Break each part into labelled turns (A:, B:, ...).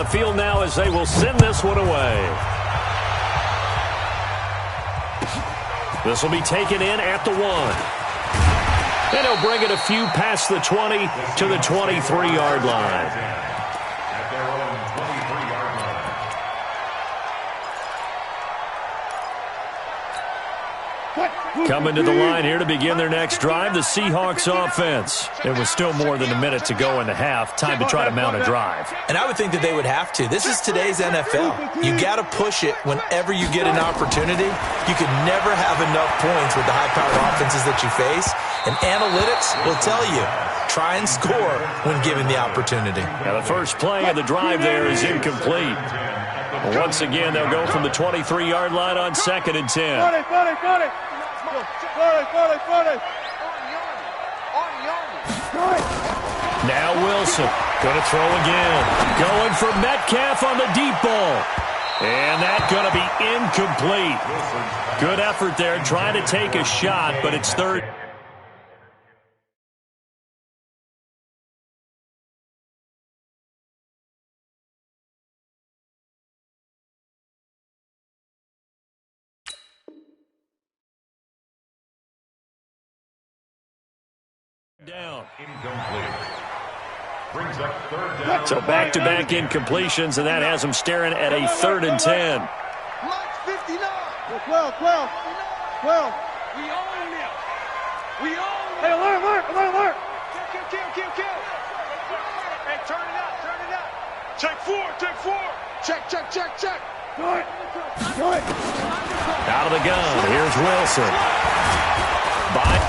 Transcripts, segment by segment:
A: the field now as they will send this one away. This will be taken in at the 1. And he'll bring it a few past the 20 to the 23-yard line. Coming to the line here to begin their next drive, the Seahawks offense. It was still more than a minute to go in the half. Time to try to mount a drive.
B: And I would think that they would have to. This is today's NFL. You got to push it whenever you get an opportunity. You can never have enough points with the high-powered offenses that you face. And analytics will tell you, try and score when given the opportunity.
A: Now the first play of the drive there is incomplete. Once again, they'll go from the 23-yard line on 2nd and 10. Now Wilson going to throw again. Going for Metcalf on the deep ball. And that's going to be incomplete. Good effort there trying to take a shot, but it's third. Down. Incomplete. Brings up third down. So back-to-back incompletions, and that has them staring at a 3rd and 10.
C: 59. 12. We own it. We own it. Hey, alert. Kill. Hey, turn it up. Check 4. Check. Do it.
A: Out of the gun. Here's Wilson.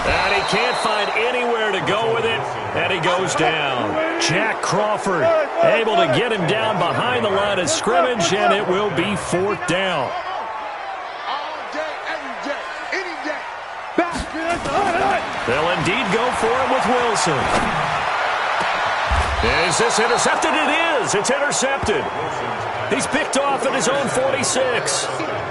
A: And he can't find anywhere to go with it, and he goes down. Jack Crawford able to get him down behind the line of scrimmage, and it will be 4th down.
C: All day, every day, any day.
A: They'll indeed go for it with Wilson. Is this intercepted? It is. It's intercepted. He's picked off at his own 46.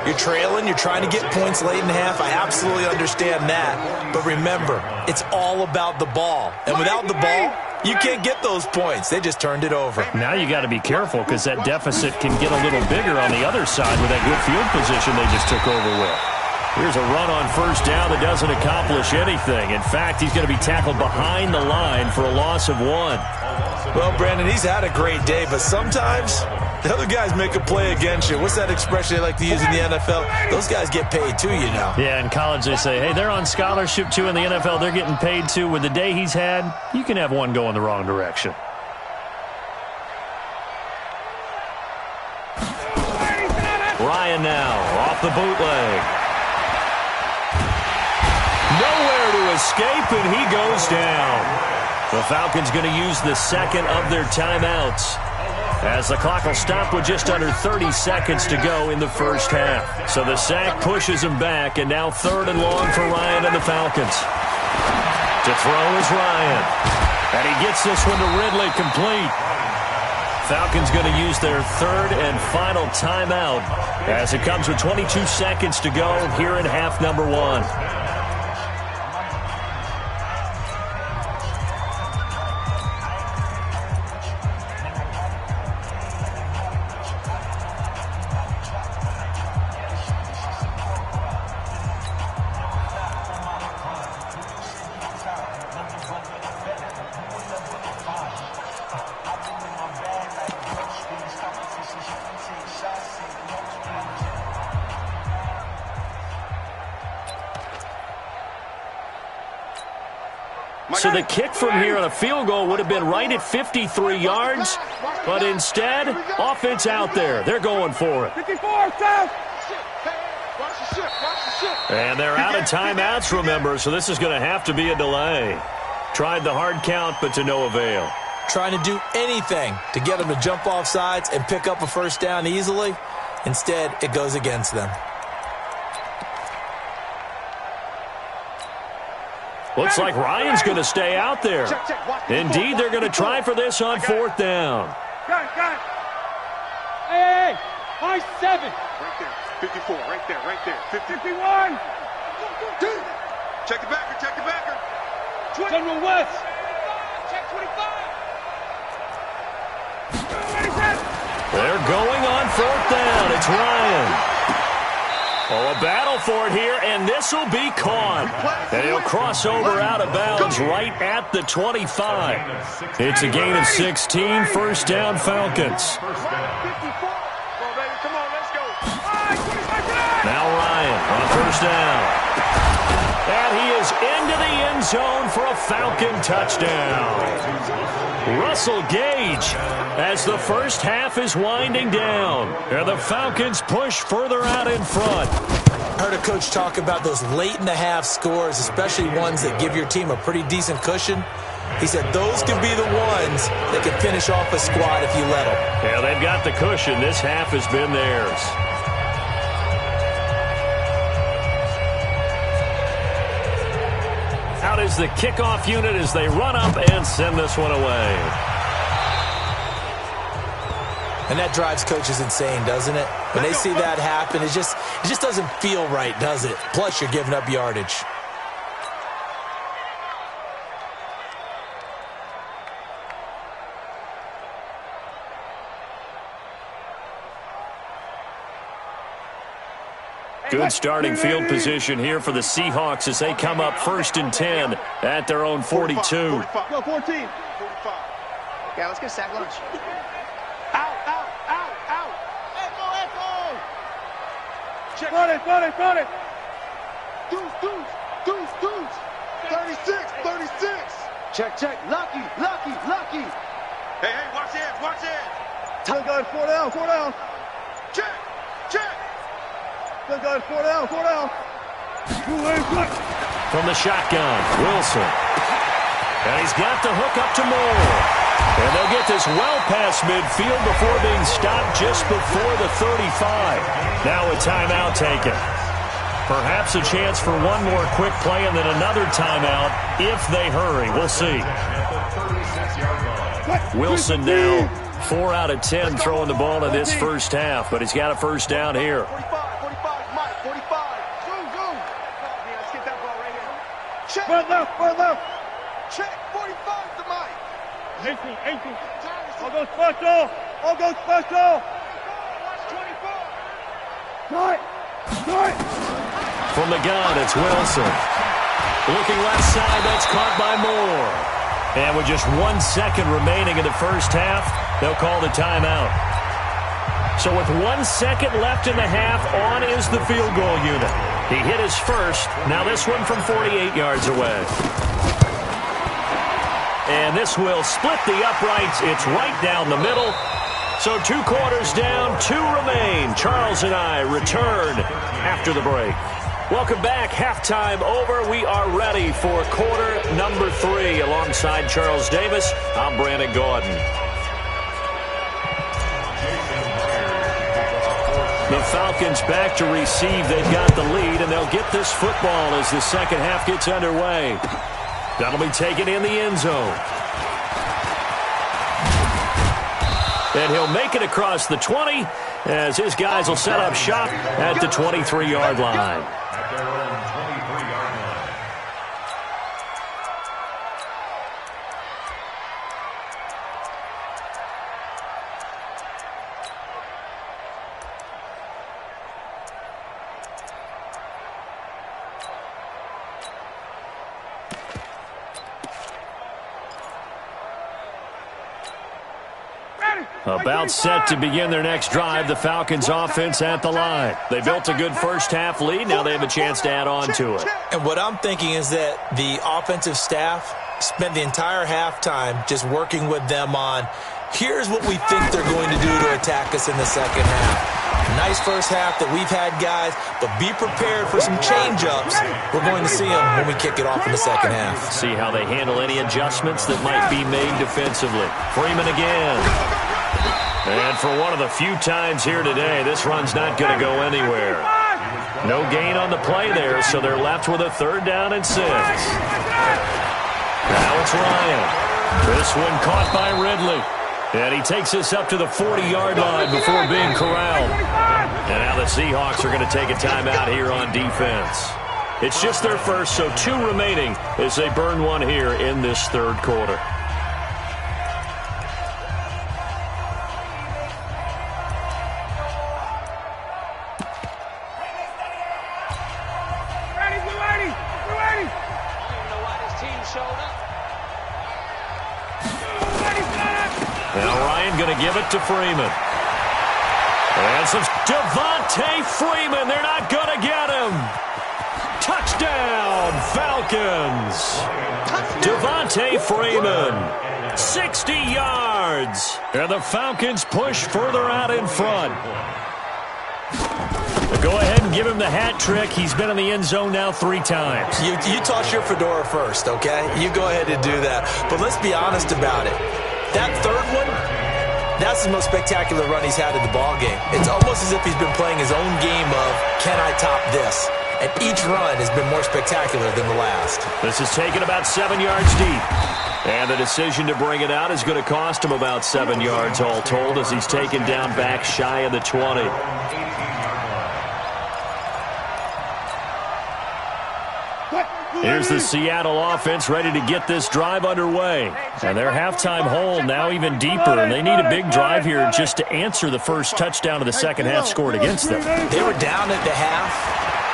B: You're trailing. You're trying to get points late in the half. I absolutely understand that. But remember, it's all about the ball. And without the ball, you can't get those points. They just turned it over.
A: Now you got to be careful because that deficit can get a little bigger on the other side with that good field position they just took over with. Here's a run on first down that doesn't accomplish anything. In fact, he's going to be tackled behind the line for a loss of 1.
B: Well, Brandon, he's had a great day, but sometimes the other guys make a play against you. What's that expression they like to use in the NFL? Those guys get paid too, you know.
A: Yeah, in college they say, hey, they're on scholarship too. In the NFL, they're getting paid too. With the day he's had, you can have one go in the wrong direction. Ryan now off the bootleg. Nowhere to escape, and he goes down. The Falcons going to use the second of their timeouts, as the clock will stop with just under 30 seconds to go in the first half. So the sack pushes him back, and now 3rd and long for Ryan and the Falcons. To throw is Ryan, and he gets this one to Ridley complete. Falcons going to use their 3rd and final timeout as it comes with 22 seconds to go here in half number 1. So the kick from here on a field goal would have been right at 53 yards, but instead, offense out there. They're going for it.
C: 54,
A: and they're out of timeouts, remember, so this is going to have to be a delay. Tried the hard count, but to no avail.
B: Trying to do anything to get them to jump off sides and pick up a first down easily. Instead, it goes against them.
A: Looks like Ryan's going to stay out there. Indeed, they're going to try for this on 4th down.
C: Got it. Hey, 5-7. Right there. 54, right there. 51. Check the backer. General West. Check 25.
A: it's Ryan. Oh, a battle for it here, and this will be caught. And he'll cross over out of bounds right at the 25. It's a gain of 16, first down Falcons. Now Ryan on first down. And he is into the end zone for a Falcon touchdown. Russell Gage as the first half is winding down. And the Falcons push further out in front.
B: I heard a coach talk about those late-in-the-half scores, especially ones that give your team a pretty decent cushion. He said those could be the ones that can finish off a squad if you let them.
A: Yeah, they've got the cushion. This half has been theirs. Out is the kickoff unit as they run up and send this one away.
B: And that drives coaches insane, doesn't it? When they see that happen, it just doesn't feel right, does it? Plus, you're giving up yardage.
A: Good starting field position here for the Seahawks as they come up 1st and 10 at their own 42.
C: Go 14.
D: Yeah, let's get a sack lunch.
C: Out. Echo. Check. Run it. Deuce. 36. Check. Lucky. Hey, watch it.
D: Tell guard, 4 down.
C: Check.
D: Tell guard, 4 down.
A: From the shotgun, Wilson. And he's got the hook up to Moore. And they'll get this well past midfield before being stopped just before the 35. Now a timeout taken. Perhaps a chance for one more quick play and then another timeout if they hurry. We'll see. Wilson now 4 out of 10 throwing the ball in this first half, but he's got a first down here.
C: 45, Mike, 45. Go. Yeah, let's get that ball right here. Check.
D: Front left.
C: Check, 45 to Mike.
D: 18. I'll go special.
C: Watch 24.
D: Right.
A: From the gun, it's Wilson. Looking left side, that's caught by Moore. And with just 1 second remaining in the first half, they'll call the timeout. So with 1 second left in the half, on is the field goal unit. He hit his first. Now this one from 48 yards away. And this will split the uprights. It's right down the middle. So 2 quarters down, 2 remain. Charles and I return after the break. Welcome back. Halftime over. We are ready for quarter number 3. Alongside Charles Davis, I'm Brandon Gordon. The Falcons back to receive. They've got the lead, and they'll get this football as the second half gets underway. That'll be taken in the end zone. And he'll make it across the 20 as his guys will set up shop at the 23-yard line. About set to begin their next drive, the Falcons offense at the line. They built a good first half lead. Now they have a chance to add on to it.
B: And what I'm thinking is that the offensive staff spent the entire halftime just working with them on, here's what we think they're going to do to attack us in the second half. Nice first half that we've had, guys, but be prepared for some change-ups. We're going to see them when we kick it off in the second half.
A: See how they handle any adjustments that might be made defensively. Freeman again. And for one of the few times here today, this run's not going to go anywhere. No gain on the play there, so they're left with a 3rd down and 6. Now it's Ryan. This one caught by Ridley. And he takes this up to the 40-yard line before being corralled. And now the Seahawks are going to take a timeout here on defense. It's just their first, so 2 remaining as they burn one here in this 3rd quarter. to give it to Freeman. And some Devontae Freeman. They're not going to get him. Touchdown, Falcons. Devontae Freeman, 60 yards. And the Falcons push further out in front. Go ahead and give him the hat trick. He's been in the end zone now 3 times.
B: You toss your fedora first, okay? You go ahead and do that. But let's be honest about it. That third one, that's the most spectacular run he's had in the ballgame. It's almost as if he's been playing his own game of, can I top this? And each run has been more spectacular than the last.
A: This is taken about 7 yards deep. And the decision to bring it out is going to cost him about 7 yards all told as he's taken down back shy of the 20. Here's the Seattle offense ready to get this drive underway. And their halftime hole now even deeper, and they need a big drive here just to answer the first touchdown of the second half scored against them.
B: They were down at the half.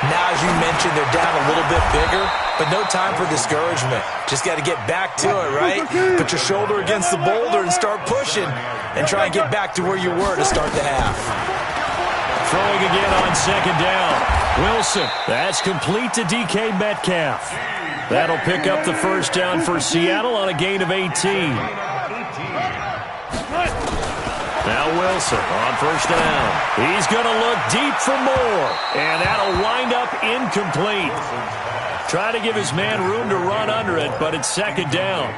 B: Now, as you mentioned, they're down a little bit bigger, but no time for discouragement. Just got to get back to it, right? Put your shoulder against the boulder and start pushing and try and get back to where you were to start the half.
A: Throwing again on second down. Wilson, that's complete to DK Metcalf. That'll pick up the first down for Seattle on a gain of 18. Now Wilson on first down. He's going to look deep for more, and that'll wind up incomplete. Try to give his man room to run under it, but it's second down.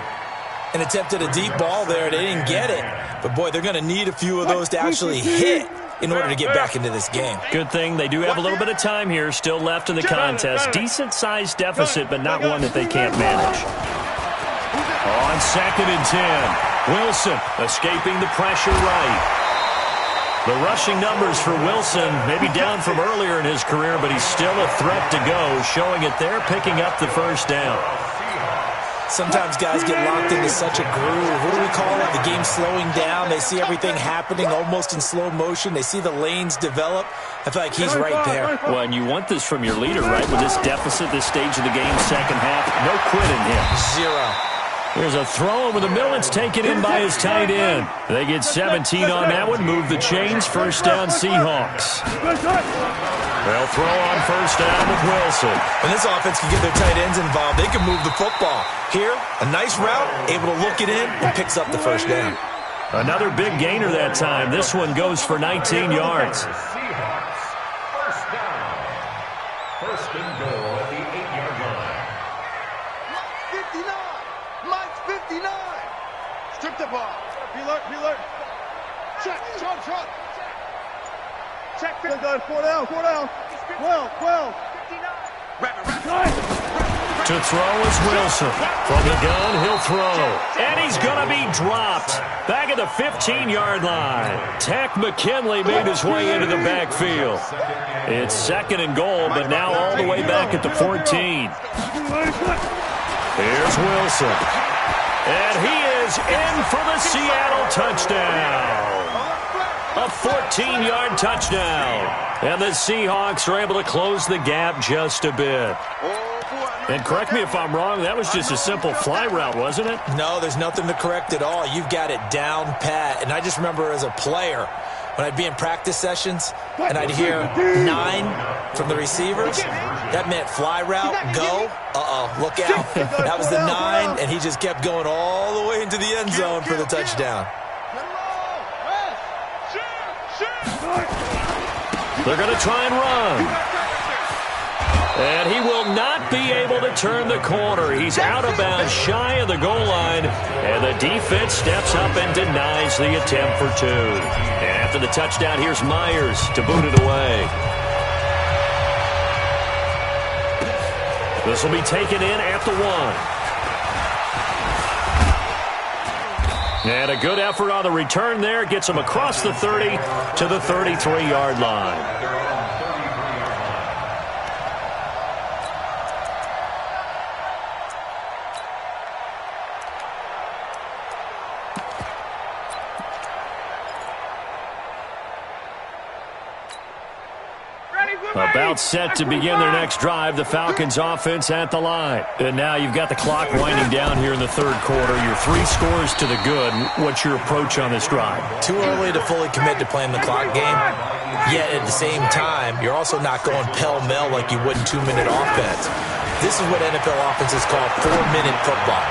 B: And attempted a deep ball there. They didn't get it. But, boy, they're going to need a few of those to actually hit in order to get back into this game.
A: Good thing they do have a little bit of time here still left in the contest. Decent-sized deficit, but not one that they can't manage. On 2nd and 10, Wilson escaping the pressure right. The rushing numbers for Wilson may be down from earlier in his career, but he's still a threat to go, showing it there, picking up the first down.
B: Sometimes guys get locked into such a groove. What do we call it? The game slowing down. They see everything happening almost in slow motion. They see the lanes develop. I feel like he's right there.
A: Well, and you want this from your leader, right? With this deficit, this stage of the game, second half, no quitting him.
B: Zero.
A: Here's a throw over the middle. It's taken in by his tight end. They get 17 on that one. Move the chains. First down, Seahawks. They'll throw on first down with Wilson.
B: When this offense can get their tight ends involved, they can move the football. Here, a nice route, able to look it in, and picks up the first down.
A: Another big gainer that time. This one goes for 19 yards.
E: First down. First and goal at the 8-yard line.
C: 59. Mike's 59. Strip the ball.
D: Be alert.
C: Check. Check.
D: Good guys, 4 down. 12.
A: To throw is Wilson. From the gun, he'll throw. And he's going to be dropped. Back at the 15-yard line. Tack McKinley made his way into the backfield. It's 2nd and goal, but now all the way back at the 14. Here's Wilson. And he is in for the Seattle touchdown. A 14-yard touchdown. And the Seahawks are able to close the gap just a bit. And correct me if I'm wrong, that was just a simple fly route, wasn't it?
B: No, there's nothing to correct at all. You've got it down pat. And I just remember as a player, when I'd be in practice sessions and I'd hear 9 from the receivers, that meant fly route, go, look out. That was the 9, and he just kept going all the way into the end zone for the touchdown.
A: They're going to try and run. And he will not be able to turn the corner. He's out of bounds, shy of the goal line. And the defense steps up and denies the attempt for 2. And after the touchdown, here's Myers to boot it away. This will be taken in at the 1. And a good effort on the return there. Gets him across the 30 to the 33-yard line.
C: Ready,
A: About set to begin their next drive, the Falcons offense at the line. And now you've got the clock winding down here in the third quarter. Your 3 scores to the good. What's your approach on this drive?
B: Too early to fully commit to playing the clock game. Yet at the same time, you're also not going pell-mell like you would in 2-minute offense. This is what NFL offenses call 4-minute football.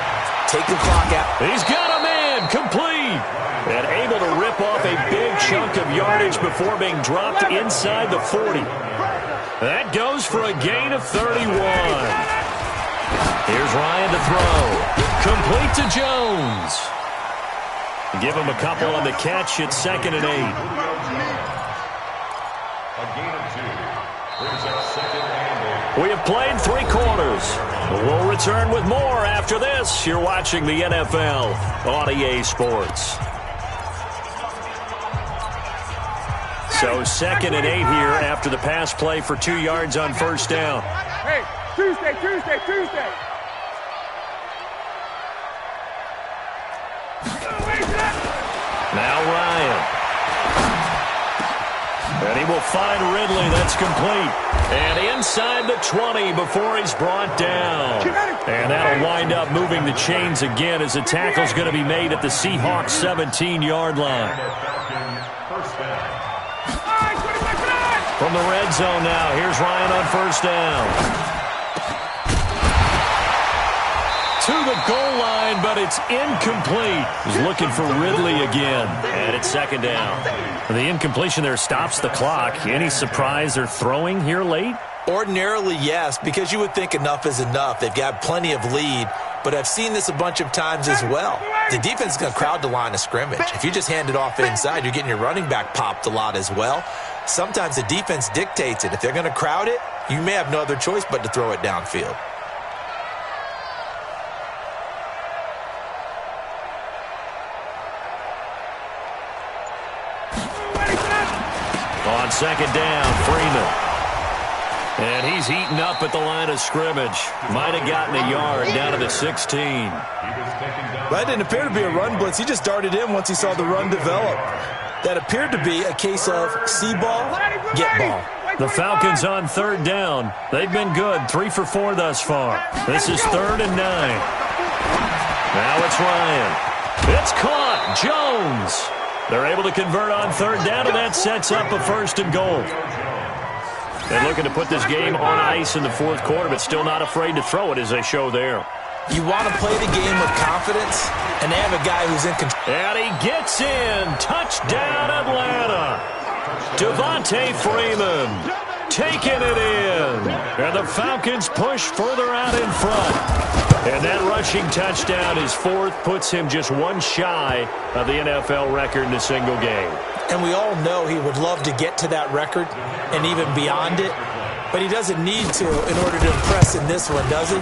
B: Take the clock out.
A: He's got a man complete. And able to rip off a big chunk of yardage before being dropped inside the 40. That goes for a gain of 31. Here's Ryan to throw. Complete to Jones. Give him a couple on the catch at 2nd and 8.
E: A gain of 2. Brings up 2nd and 8.
A: We have played 3 quarters. We'll return with more after this. You're watching the NFL on EA Sports. So 2nd and 8 here after the pass play for 2 yards on first down.
D: Hey, Tuesday.
A: Now Ryan. And he will find Ridley. That's complete. And inside the 20 before he's brought down. And that'll wind up moving the chains again as the tackle's going to be made at the Seahawks 17-yard line.
E: First down.
A: From the red zone now, here's Ryan on first down. To the goal line, but it's incomplete. He's looking for Ridley again. And it's 2nd down. The incompletion there stops the clock. Any surprise they're throwing here late?
B: Ordinarily, yes, because you would think enough is enough. They've got plenty of lead, but I've seen this a bunch of times as well. The defense is going to crowd the line of scrimmage. If you just hand it off inside, you're getting your running back popped a lot as well. Sometimes the defense dictates it. If they're going to crowd it, you may have no other choice but to throw it downfield.
A: On 2nd down, Freeman. And he's heating up at the line of scrimmage. Might have gotten a yard down to the 16.
B: That didn't appear to be a run blitz. He just darted in once he saw the run develop. That appeared to be a case of see ball, get ball.
A: The Falcons on 3rd down. They've been good, 3 for 4 thus far. This is 3rd and 9. Now it's Ryan. It's caught. Jones. They're able to convert on 3rd down, and that sets up a 1st and goal. They're looking to put this game on ice in the 4th quarter, but still not afraid to throw it as they show there.
B: You want to play the game with confidence, and they have a guy who's in control.
A: And he gets in. Touchdown, Atlanta. Devontae Freeman taking it in. And the Falcons push further out in front. And that rushing touchdown is 4th, puts him just 1 shy of the NFL record in a single game.
B: And we all know he would love to get to that record and even beyond it, but he doesn't need to in order to impress in this one, does he?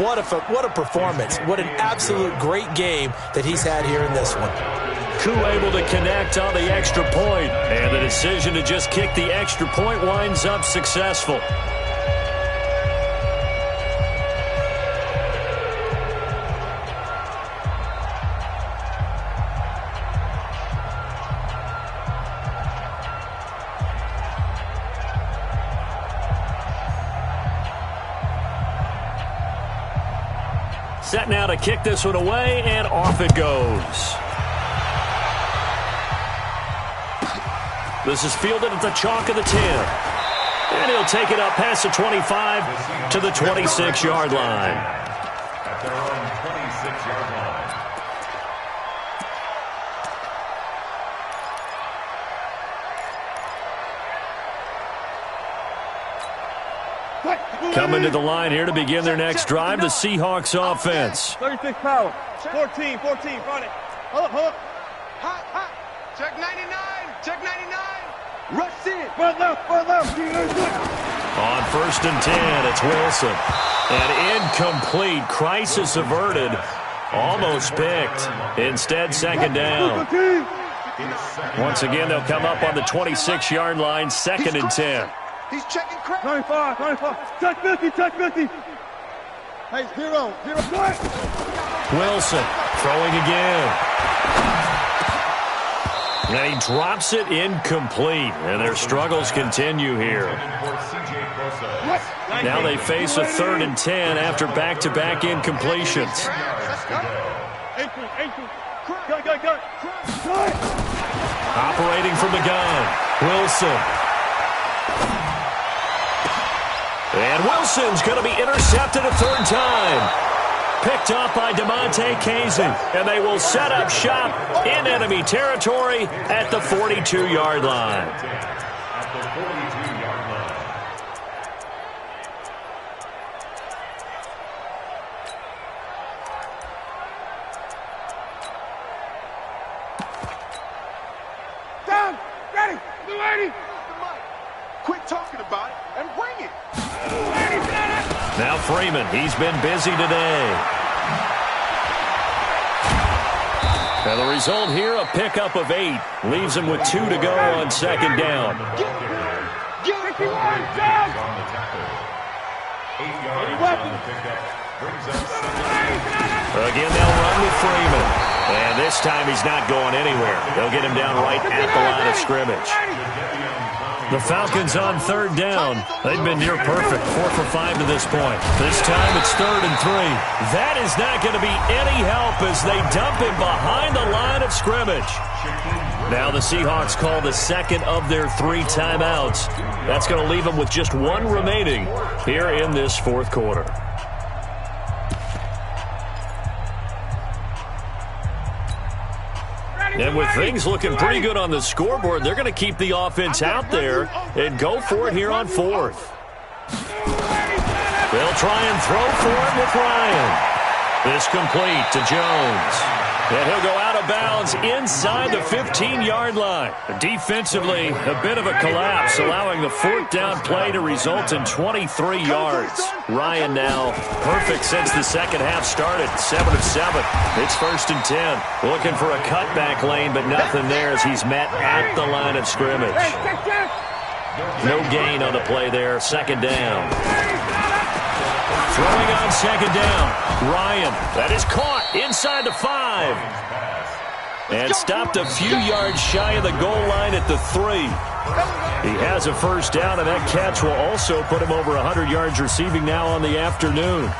B: What a performance. What an absolute great game that he's had here in this one.
A: Koo able to connect on the extra point, and the decision to just kick the extra point winds up successful. Set now to kick this one away, and off it goes. This is fielded at the chalk of the 10. And he'll take it up past the 25 to the 26-yard line.
E: At their own 26-yard line.
A: Coming to the line here to begin their next drive, the Seahawks offense.
D: 36 power. 14, run it. Hold up.
C: Hot. Check 99. Check 99. Rush in.
D: Run left.
A: On 1st and 10, it's Wilson. And incomplete. Crisis averted. Almost picked. Instead, 2nd down. Once again, they'll come up on the 26-yard line, 2nd and 10.
C: He's checking crap.
D: 95. Check 50. Hey, zero.
A: Wilson throwing again. And he drops it incomplete. And their struggles continue here. Now they face a 3rd and 10 after back-to-back incompletions. Operating from the gun, Wilson. And Wilson's going to be intercepted a 3rd time. Picked off by DeMonte Kazin. And they will set up shop in enemy territory at the 42-yard line.
C: Down, ready, blue 80. Quit talking about it and bring it.
A: Now Freeman, he's been busy today. And the result here, a pickup of 8. Leaves him with 2 to go on 2nd down. Again, they'll run with Freeman. And this time he's not going anywhere. They'll get him down right at the line of scrimmage. The Falcons on 3rd down. They've been near perfect, 4 for 5 to this point. This time it's 3rd and 3. That is not going to be any help as they dump him behind the line of scrimmage. Now the Seahawks call the 2nd of their 3 timeouts. That's going to leave them with just 1 remaining here in this 4th quarter. And with things looking pretty good on the scoreboard, they're going to keep the offense out there and go for it here on 4th. They'll try and throw for it with Ryan. This complete to Jones. And he'll go out of bounds inside the 15-yard line. Defensively, a bit of a collapse, allowing the 4th down play to result in 23 yards. Ryan now perfect since the 2nd half started, 7 of 7. It's 1st and 10. Looking for a cutback lane, but nothing there as he's met at the line of scrimmage. No gain on the play there, 2nd down. Throwing on 2nd down, Ryan. That is caught inside the 5. And stopped a few yards shy of the goal line at the 3. He has a 1st down, and that catch will also put him over 100 yards receiving now on the afternoon.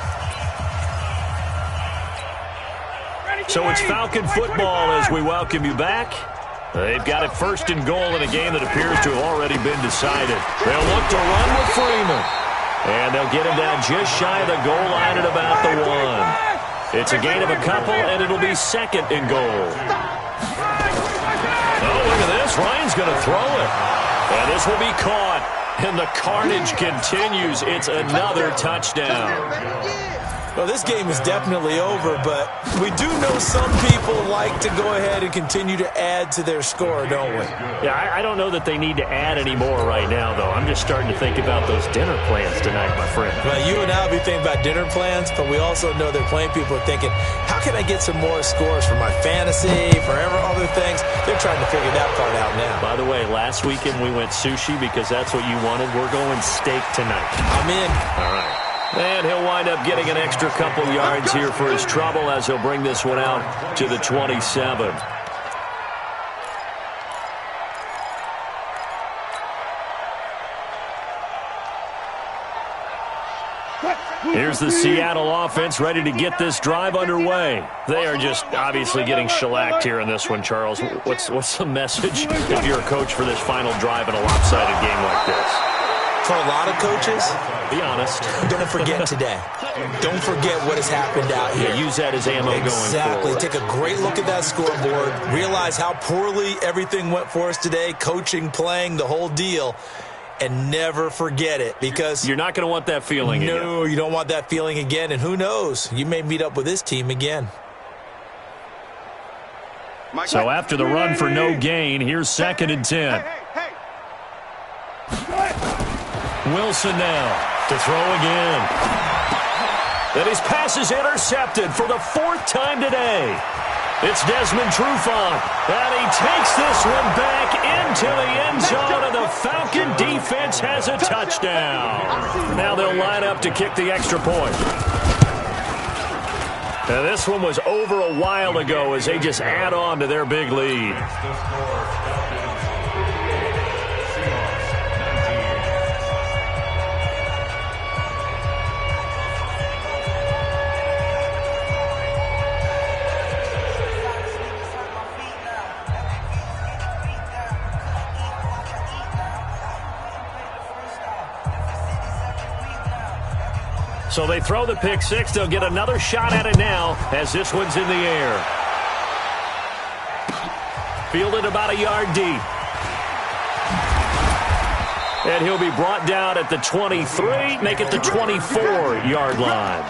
A: So it's Falcon football as we welcome you back. They've got it 1st and goal in a game that appears to have already been decided. They'll look to run with Freeman. And they'll get him down just shy of the goal line at about the 1. It's a gain of a couple, and it'll be 2nd and goal. Oh, look at this. Ryan's going to throw it. And this will be caught. And the carnage continues. It's another touchdown.
B: Well, this game is definitely over, but we do know some people like to go ahead and continue to add to their score, don't we?
A: Yeah, I don't know that they need to add any more right now, though. I'm just starting to think about those dinner plans tonight, my friend.
B: Well, you and I will be thinking about dinner plans, but we also know that plenty of people are thinking, how can I get some more scores for my fantasy, for other things? They're trying to figure that part out now.
A: By the way, last weekend we went sushi because that's what you wanted. We're going steak tonight.
B: I'm in.
A: All right. And he'll wind up getting an extra couple yards here for his trouble as he'll bring this one out to the 27. Here's the Seattle offense ready to get this drive underway. They are just obviously getting shellacked here in this one, Charles. What's the message if you're a coach for this final drive in a lopsided game like this?
B: For a lot of coaches,
A: be honest.
B: Don't forget today. Don't forget what has happened out here.
A: Yeah, use that as ammo going forward.
B: Exactly. Take a great look at that scoreboard. Realize how poorly everything went for us today. Coaching, playing, the whole deal. And never forget it, because
A: you're not going to want that feeling again.
B: No, you don't want that feeling again. And who knows? You may meet up with this team again.
A: So after the run for no gain, here's 2nd and 10. Wilson now to throw again. And his pass is intercepted for the 4th time today. It's Desmond Trufant, and he takes this one back into the end zone, and the Falcon defense has a touchdown. Now they'll line up to kick the extra point. And this one was over a while ago as they just add on to their big lead. So they throw the pick six. They'll get another shot at it now as this one's in the air. Fielded about a yard deep. And he'll be brought down at the 23, make it the 24-yard line.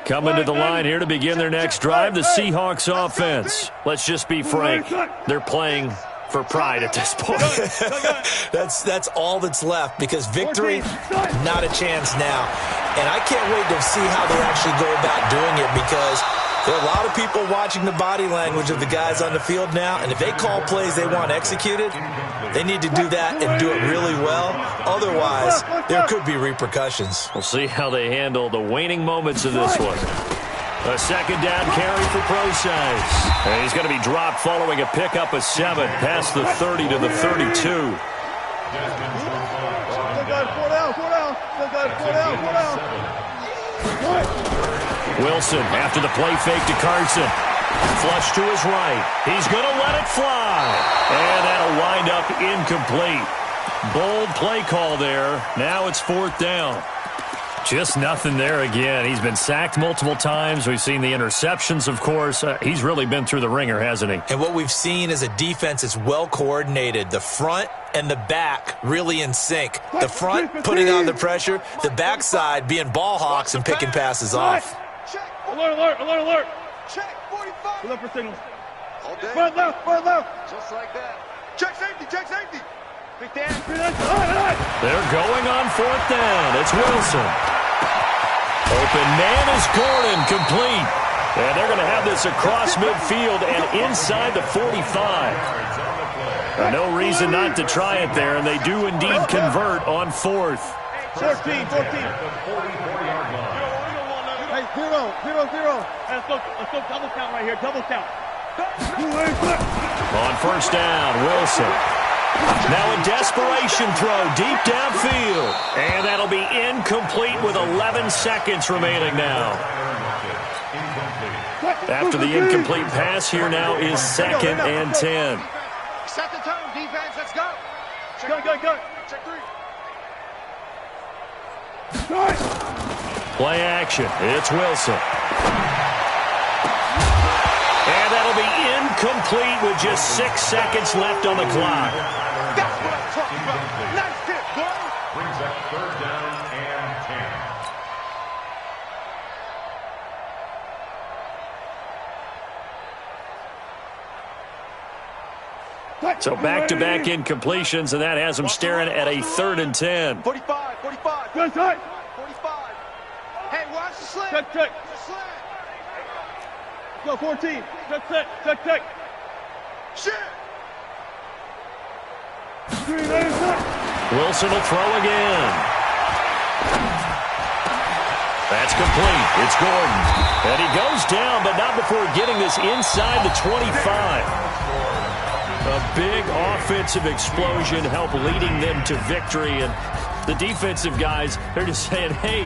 A: Coming to the line here to begin their next drive, the Seahawks offense. Let's just be frank. They're playing for pride at this point.
B: That's all that's left because victory, not a chance now. And I can't wait to see how they actually go about doing it because there are a lot of people watching the body language of the guys on the field now, and if they call plays they want executed, they need to do that and do it really well. Otherwise, there could be repercussions.
A: We'll see how they handle the waning moments of this one. A second down carry for Procise. And he's going to be dropped following a pickup of 7 past the 30 to the 32. Wilson after the play fake to Carson. Flush to his right. He's going to let it fly. And that'll wind up incomplete. Bold play call there. Now it's 4th down. Just nothing there again. He's been sacked multiple times. We've seen the interceptions, of course. He's really been through the ringer, hasn't he?
B: And what we've seen is a defense that's well coordinated. The front and the back really in sync. The front putting on the pressure. The backside being ball hawks and picking passes off.
D: Alert, alert, alert, alert.
C: Check, 45.
D: Look for signals.
C: All day.
D: Front left, front left.
C: Just like that. Check safety, check safety.
D: Big Dan.
A: They're going on 4th down. It's Wilson. Open man is Gordon, complete. And they're going to have this across midfield and inside the 45. No reason not to try it there, and they do indeed convert on 4th.
D: 14. Hey, 0. Let's go double count right here, double count.
A: On 1st down, Wilson. Now a desperation throw deep downfield. And that'll be incomplete with 11 seconds remaining now. After the incomplete pass, here now is 2nd and 10.
C: Set the tone, defense, let's go. Check
D: Go.
C: Check 3.
A: Play action. It's Wilson. And that'll be incomplete with just 6 seconds left on the clock.
C: That's what I'm talking about. Nice hit, boy.
E: Brings up 3rd down and
A: 10. So back-to-back incompletions, and that has them staring at a 3rd and 10.
C: 45.
D: Good side.
C: 45. Hey, watch the slant.
D: Check.
C: The slant.
D: Go 14. Check. Shit.
A: Wilson will throw again. That's complete. It's Gordon. And he goes down, but not before getting this inside the 25. A big offensive explosion helped leading them to victory. And the defensive guys, they're just saying, hey,